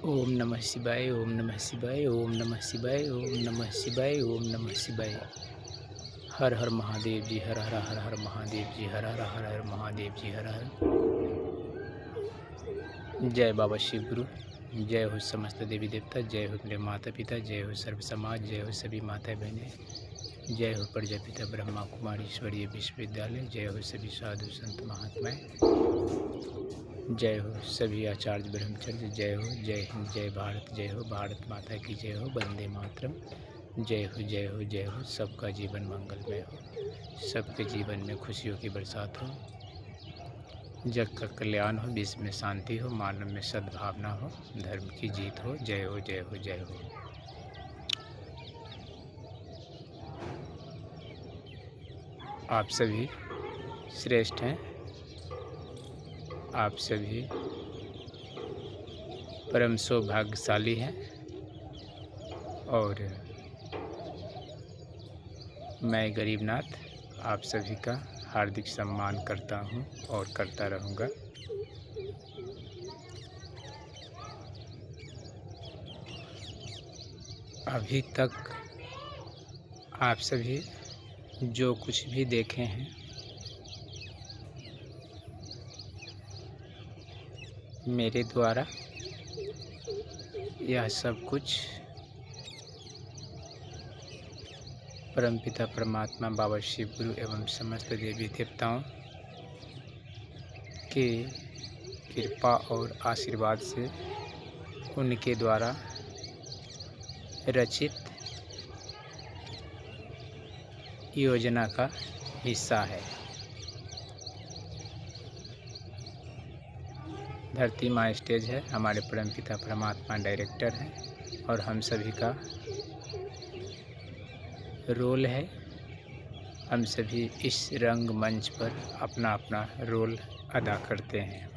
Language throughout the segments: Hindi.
ओम नमः शिवाय ओम नमः शिवाय ओम नमः शिवाय ओम नमः शिवाय ओम नमः शिवाय। हर हर महादेव जी, हर हर हर हर महादेव जी, हर हर हर हर महादेव जी, हर हर। जय बाबा शिव गुरु, जय हो समस्त देवी देवता, जय हो मेरे माता पिता, जय हो सर्व समाज, जय हो सभी माता बहनें, जय हो प्रजापिता ब्रह्मा कुमारी ईश्वरीय विश्वविद्यालय, जय हो सभी साधु संत महात्माएं, जय हो सभी आचार्य ब्रह्मचर्य, जय हो, जय हिंद, जय भारत, जय हो भारत माता की जय हो, वंदे मातरम, जय हो जय हो जय हो। सबका जीवन मंगलमय हो, सबके जीवन में खुशियों की बरसात हो, जग का कल्याण हो, विश्व में शांति हो, मानव में सद्भावना हो, धर्म की जीत हो। जय हो जय हो जय हो। आप सभी श्रेष्ठ हैं, आप सभी परम सौभाग्यशाली हैं और मैं गरीबनाथ आप सभी का हार्दिक सम्मान करता हूं और करता रहूँगा। अभी तक आप सभी जो कुछ भी देखे हैं, मेरे द्वारा यह सब कुछ परमपिता परमात्मा बाबा शिव गुरु एवं समस्त देवी देवताओं के कृपा और आशीर्वाद से उनके द्वारा रचित योजना का हिस्सा है। धरती माँ स्टेज है, हमारे परमपिता परमात्मा डायरेक्टर हैं और हम सभी का रोल है। हम सभी इस रंग मंच पर अपना अपना रोल अदा करते हैं।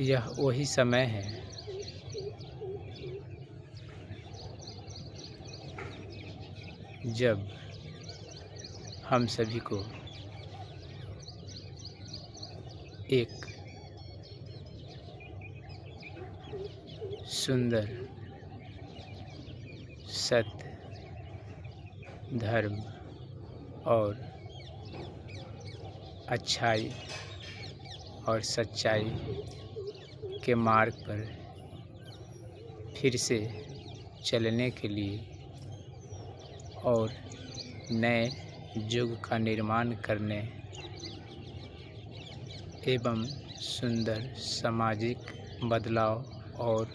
यह वही समय है जब हम सभी को एक सुंदर सत्य, धर्म और अच्छाई और सच्चाई के मार्ग पर फिर से चलने के लिए और नए युग का निर्माण करने एवं सुंदर सामाजिक बदलाव और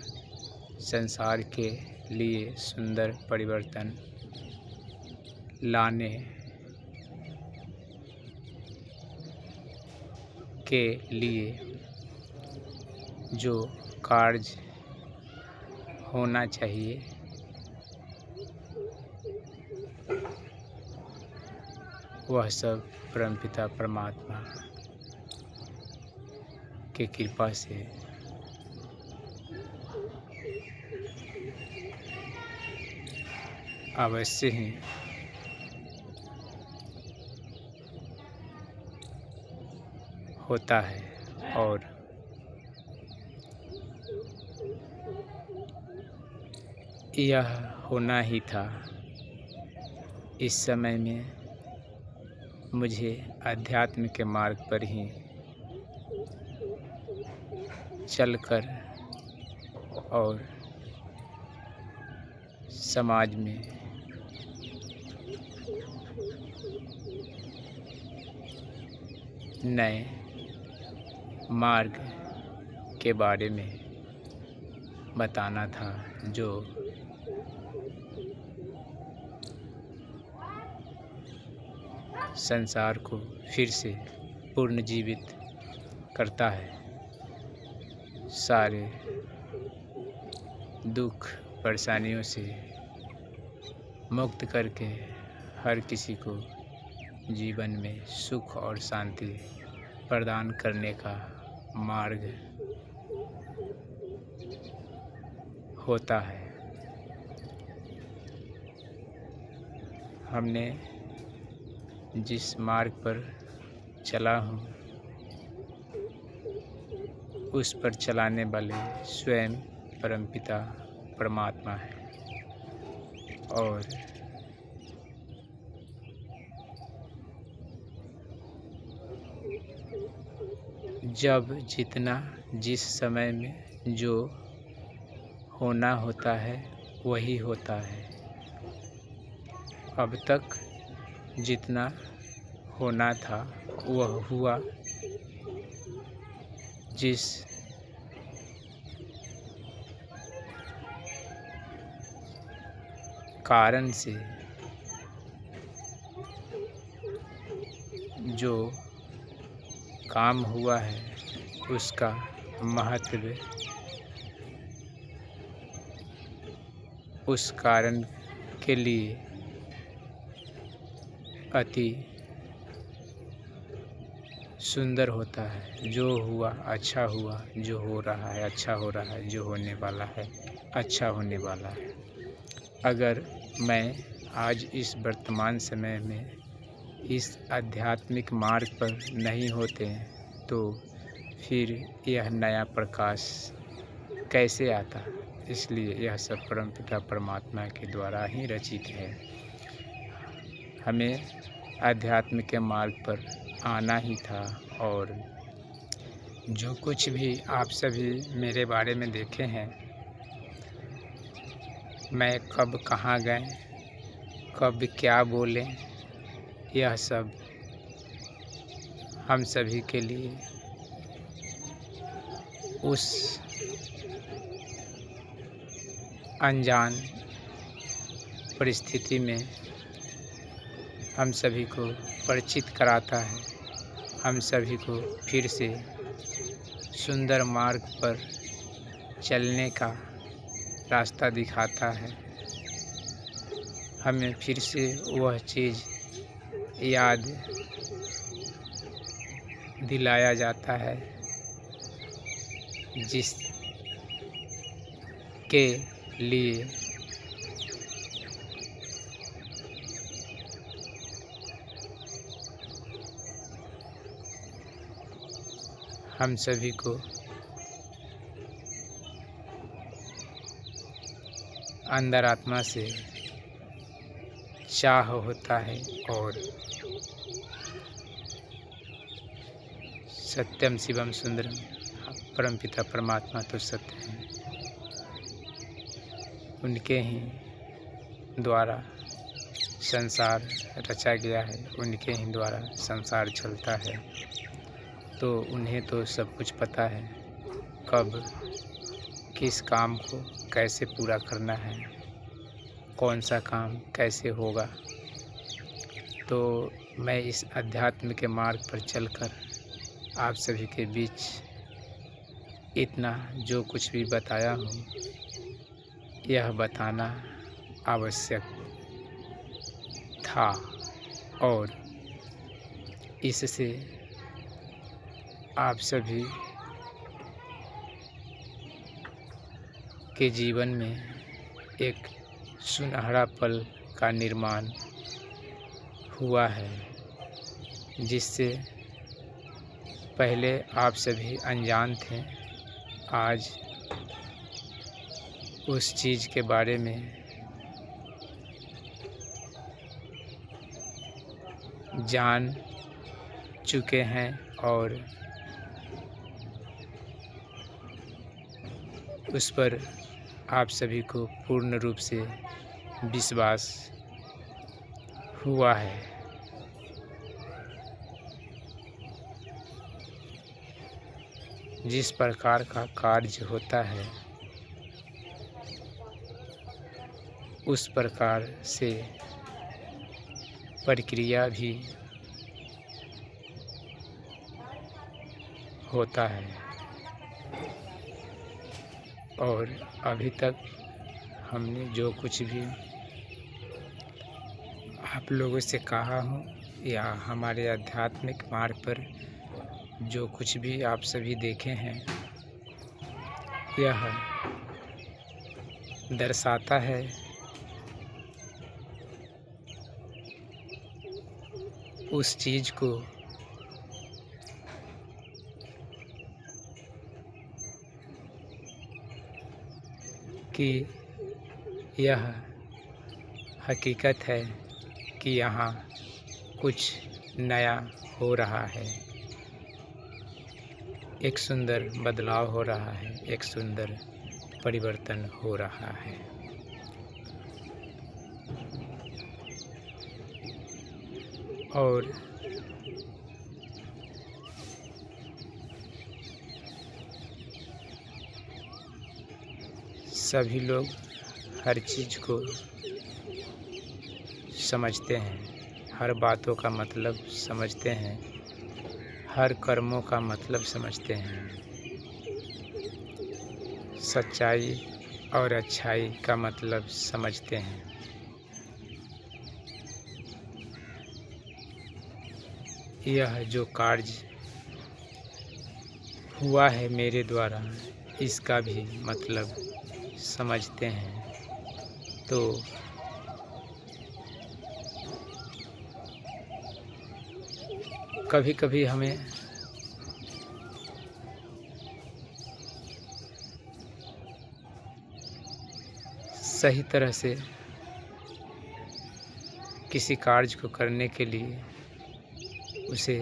संसार के लिए सुंदर परिवर्तन लाने के लिए जो कार्य होना चाहिए वह सब परमपिता परमात्मा के कृपा से अवश्य ही होता है और यह होना ही था। इस समय में मुझे अध्यात्म के मार्ग पर ही चलकर और समाज में नए मार्ग के बारे में बताना था, जो संसार को फिर से पुनर्जीवित करता है, सारे दुख परेशानियों से मुक्त करके हर किसी को जीवन में सुख और शांति प्रदान करने का मार्ग होता है। हमने जिस मार्ग पर चला हूँ उस पर चलाने वाले स्वयं परमपिता परमात्मा है। और जब जितना जिस समय में जो होना होता है वही होता है। अब तक जितना होना था वह हुआ। जिस कारण से जो काम हुआ है उसका महत्व उस कारण के लिए अति सुंदर होता है। जो हुआ अच्छा हुआ, जो हो रहा है अच्छा हो रहा है, जो होने वाला है अच्छा होने वाला है। अगर मैं आज इस वर्तमान समय में इस आध्यात्मिक मार्ग पर नहीं होते तो फिर यह नया प्रकाश कैसे आता। इसलिए यह सब परमपिता परमात्मा के द्वारा ही रचित है। हमें आध्यात्म के मार्ग पर आना ही था। और जो कुछ भी आप सभी मेरे बारे में देखे हैं, मैं कब कहाँ गए, कब क्या बोले, यह सब हम सभी के लिए उस अनजान परिस्थिति में हम सभी को परिचित कराता है। हम सभी को फिर से सुंदर मार्ग पर चलने का रास्ता दिखाता है। हमें फिर से वह चीज़ याद दिलाया जाता है जिस के लिए हम सभी को अंदर आत्मा से चाह होता है। और सत्यम शिवम सुंदरम, परमपिता परमात्मा तो सत्य हैं। उनके ही द्वारा संसार रचा गया है, उनके ही द्वारा संसार चलता है। तो उन्हें तो सब कुछ पता है कब किस काम को कैसे पूरा करना है, कौन सा काम कैसे होगा। तो मैं इस अध्यात्म के मार्ग पर चलकर आप सभी के बीच इतना जो कुछ भी बताया हूँ, यह बताना आवश्यक था। और इससे आप सभी के जीवन में एक सुनहरा पल का निर्माण हुआ है, जिससे पहले आप सभी अनजान थे। आज उस चीज़ के बारे में जान चुके हैं और उस पर आप सभी को पूर्ण रूप से विश्वास हुआ है। जिस प्रकार का कार्य होता है उस प्रकार से प्रक्रिया भी होता है। और अभी तक हमने जो कुछ भी आप लोगों से कहा हूँ या हमारे आध्यात्मिक मार्ग पर जो कुछ भी आप सभी देखे हैं, यह दर्शाता है उस चीज़ को कि यह हकीकत है कि यहाँ कुछ नया हो रहा है, एक सुंदर बदलाव हो रहा है, एक सुंदर परिवर्तन हो रहा है। और सभी लोग हर चीज़ को समझते हैं, हर बातों का मतलब समझते हैं, हर कर्मों का मतलब समझते हैं, सच्चाई और अच्छाई का मतलब समझते हैं। यह जो कार्य हुआ है मेरे द्वारा, इसका भी मतलब समझते हैं। तो कभी कभी हमें सही तरह से किसी कार्य को करने के लिए उसे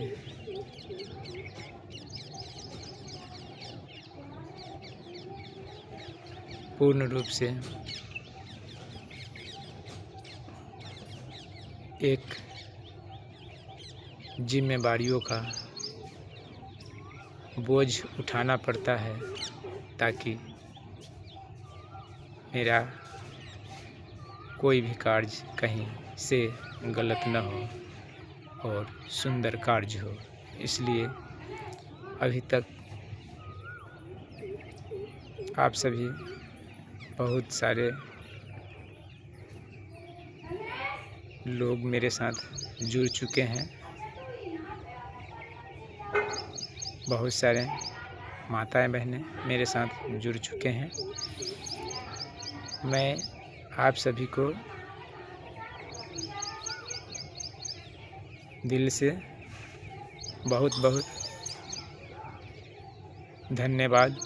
पूर्ण रूप से एक जिम्मेवारियों का बोझ उठाना पड़ता है, ताकि मेरा कोई भी कार्य कहीं से गलत न हो और सुंदर कार्य हो। इसलिए अभी तक आप सभी बहुत सारे लोग मेरे साथ जुड़ चुके हैं, बहुत सारे माताएं बहनें मेरे साथ जुड़ चुके हैं। मैं आप सभी को दिल से बहुत बहुत धन्यवाद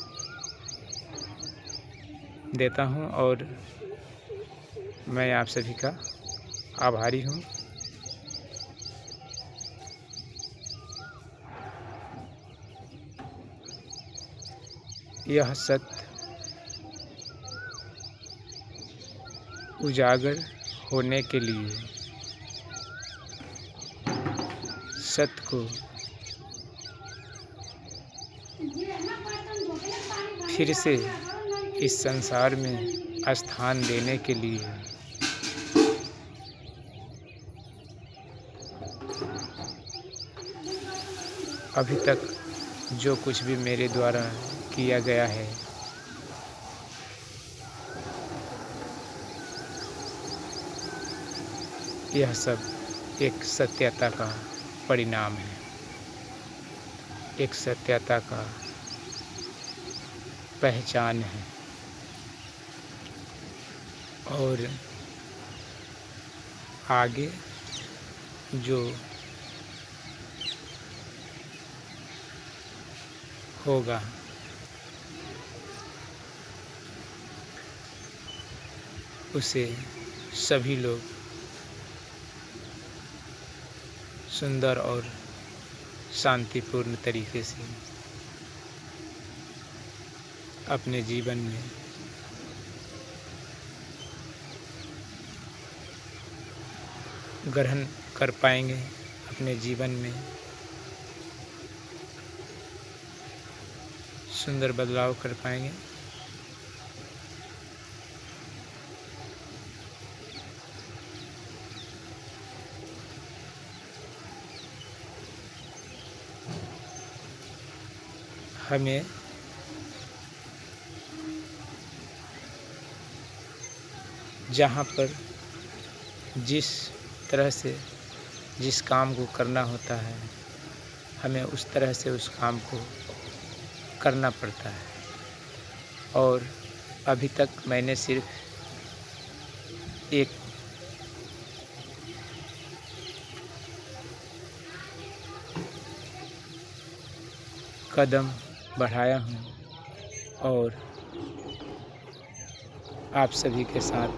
देता हूं और मैं आप सभी का आभारी हूं। यह सत्य उजागर होने के लिए, सत्य को फिर से इस संसार में स्थान देने के लिए अभी तक जो कुछ भी मेरे द्वारा किया गया है, यह सब एक सत्यता का परिणाम है, एक सत्यता का पहचान है। और आगे जो होगा उसे सभी लोग सुंदर और शांतिपूर्ण तरीके से अपने जीवन में ग्रहण कर पाएंगे, अपने जीवन में सुंदर बदलाव कर पाएंगे। हमें जहाँ पर जिस तरह से जिस काम को करना होता है, हमें उस तरह से उस काम को करना पड़ता है। और अभी तक मैंने सिर्फ एक कदम बढ़ाया हूँ और आप सभी के साथ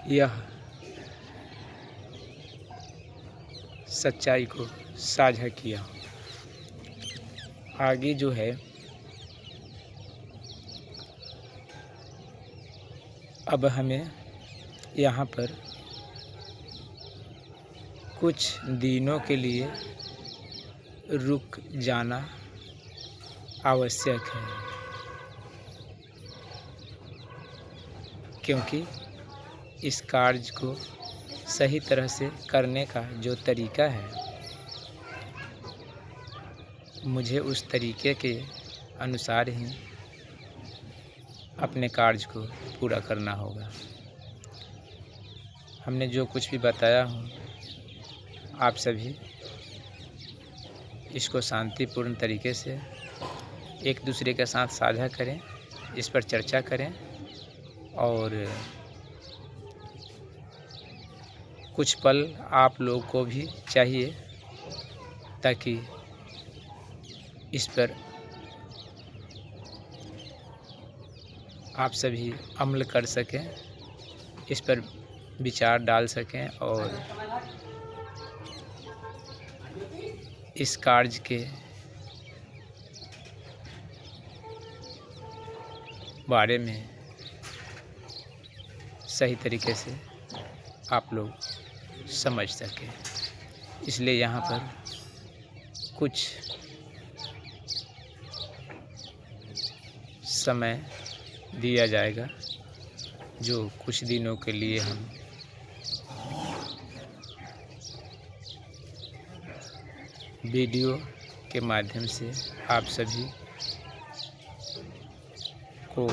यह सच्चाई को साझा किया। आगे जो है अब हमें यहाँ पर कुछ दिनों के लिए रुक जाना आवश्यक है, क्योंकि इस कार्य को सही तरह से करने का जो तरीका है मुझे उस तरीके के अनुसार ही अपने कार्य को पूरा करना होगा। हमने जो कुछ भी बताया हूँ आप सभी इसको शांतिपूर्ण तरीके से एक दूसरे के साथ साझा करें, इस पर चर्चा करें और कुछ पल आप लोग को भी चाहिए ताकि इस पर आप सभी अमल कर सकें, इस पर विचार डाल सकें और इस कार्य के बारे में सही तरीके से आप लोग समझ सकें। इसलिए यहाँ पर कुछ समय दिया जाएगा, जो कुछ दिनों के लिए हम वीडियो के माध्यम से आप सभी को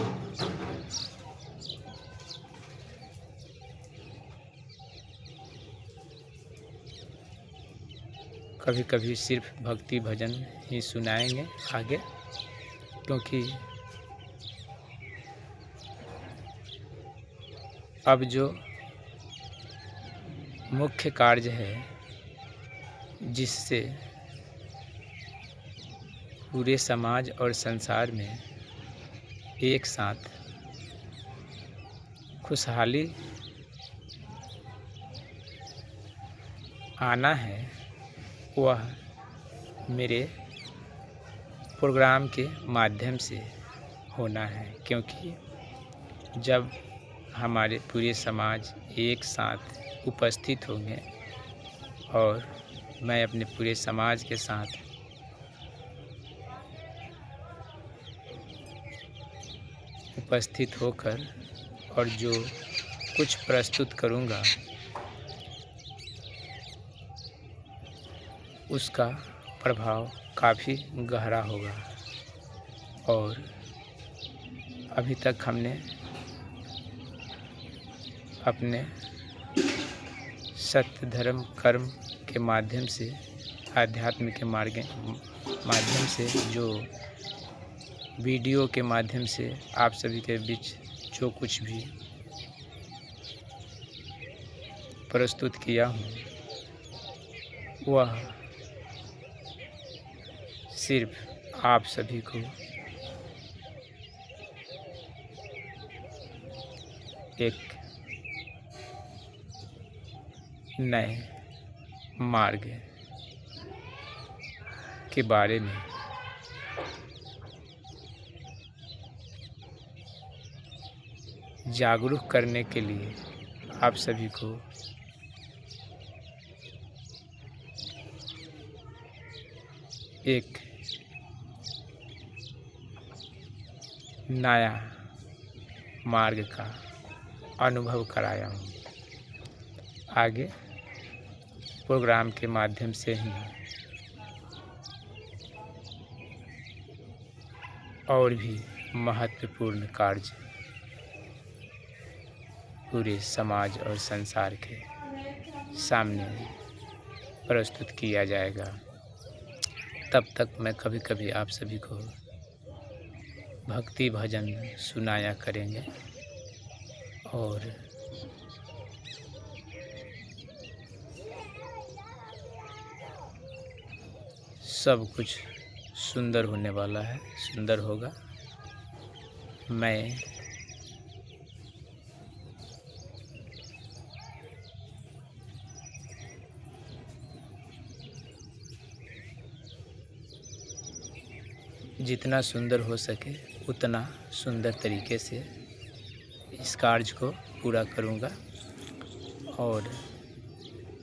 कभी कभी सिर्फ भक्ति भजन ही सुनाएंगे आगे, क्योंकि अब जो मुख्य कार्य है जिससे पूरे समाज और संसार में एक साथ खुशहाली आना है, वह मेरे प्रोग्राम के माध्यम से होना है। क्योंकि जब हमारे पूरे समाज एक साथ उपस्थित होंगे और मैं अपने पूरे समाज के साथ उपस्थित होकर और जो कुछ प्रस्तुत करूँगा उसका प्रभाव काफ़ी गहरा होगा। और अभी तक हमने अपने सत्य धर्म कर्म के माध्यम से आध्यात्म के माध्यम से जो वीडियो के माध्यम से आप सभी के बीच जो कुछ भी प्रस्तुत किया हूँ वह सिर्फ आप सभी को एक नए मार्ग के बारे में जागरूक करने के लिए आप सभी को एक नया मार्ग का अनुभव कराया हूँ। आगे प्रोग्राम के माध्यम से ही और भी महत्वपूर्ण कार्य पूरे समाज और संसार के सामने प्रस्तुत किया जाएगा। तब तक मैं कभी कभी आप सभी को भक्ति भजन सुनाया करेंगे और सब कुछ सुंदर होने वाला है, सुंदर होगा। मैं जितना सुंदर हो सके उतना सुंदर तरीके से इस कार्य को पूरा करूँगा, और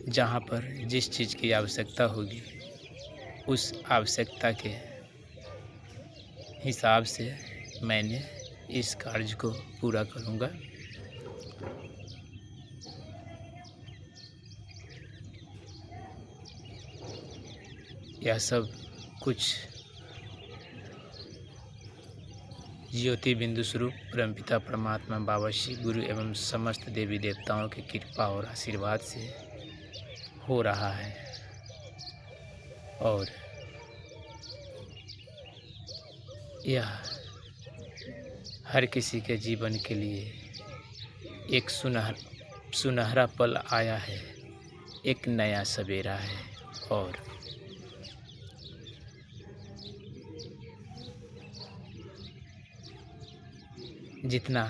जहाँ पर जिस चीज़ की आवश्यकता होगी उस आवश्यकता के हिसाब से मैंने इस कार्य को पूरा करूँगा। यह सब कुछ ज्योति बिंदु स्वरूप परमपिता परमात्मा बाबा श्री गुरु एवं समस्त देवी देवताओं की कृपा और आशीर्वाद से हो रहा है, और यह हर किसी के जीवन के लिए एक सुनहरा पल आया है, एक नया सवेरा है। और जितना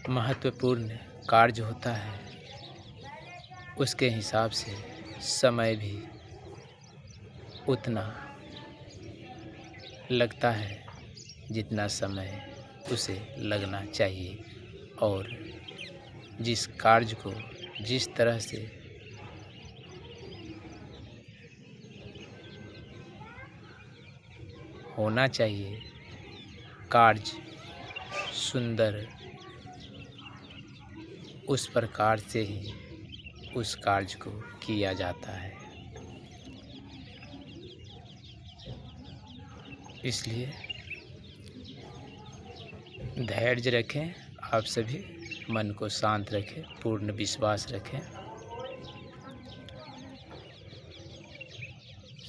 महत्वपूर्ण कार्य होता है उसके हिसाब से समय भी उतना लगता है जितना समय उसे लगना चाहिए, और जिस कार्य को जिस तरह से होना चाहिए, कार्य सुंदर उस प्रकार से ही उस कार्य को किया जाता है। इसलिए धैर्य रखें, आप सभी मन को शांत रखें, पूर्ण विश्वास रखें।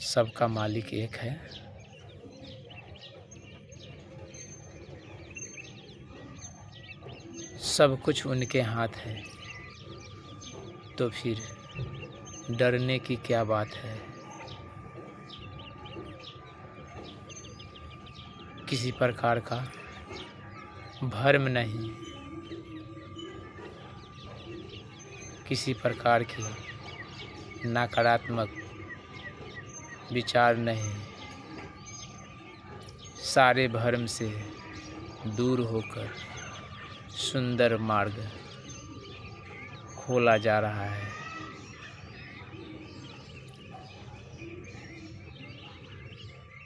सबका मालिक एक है, सब कुछ उनके हाथ है, तो फिर डरने की क्या बात है। किसी प्रकार का भ्रम नहीं, किसी प्रकार की नकारात्मक विचार नहीं, सारे भ्रम से दूर होकर सुंदर मार्ग खोला जा रहा है।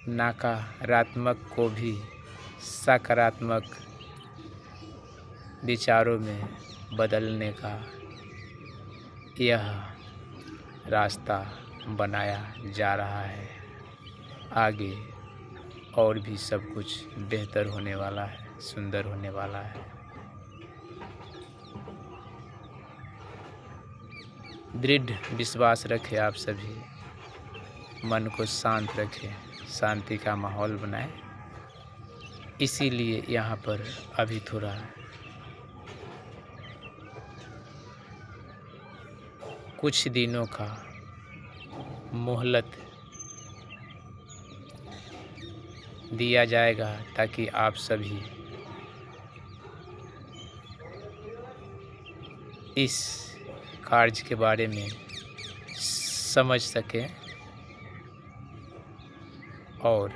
नकारात्मक को भी सकारात्मक विचारों में बदलने का यह रास्ता बनाया जा रहा है। आगे और भी सब कुछ बेहतर होने वाला है, सुंदर होने वाला है। दृढ़ विश्वास रखें, आप सभी मन को शांत रखें, शांति का माहौल बनाएं। इसीलिए यहाँ पर अभी थोड़ा कुछ दिनों का मोहलत दिया जाएगा, ताकि आप सभी इस कार्य के बारे में समझ सकें और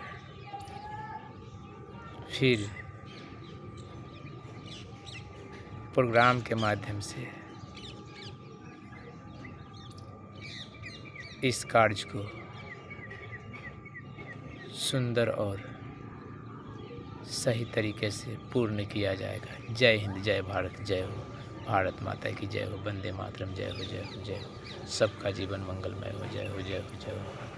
फिर प्रोग्राम के माध्यम से इस कार्य को सुंदर और सही तरीके से पूर्ण किया जाएगा। जय हिंद, जय भारत, जय हो भारत माता की जय हो, वंदे मातरम, जय हो जय हो जय हो। सबका जीवन मंगलमय हो, जय हो जय हो जय हो।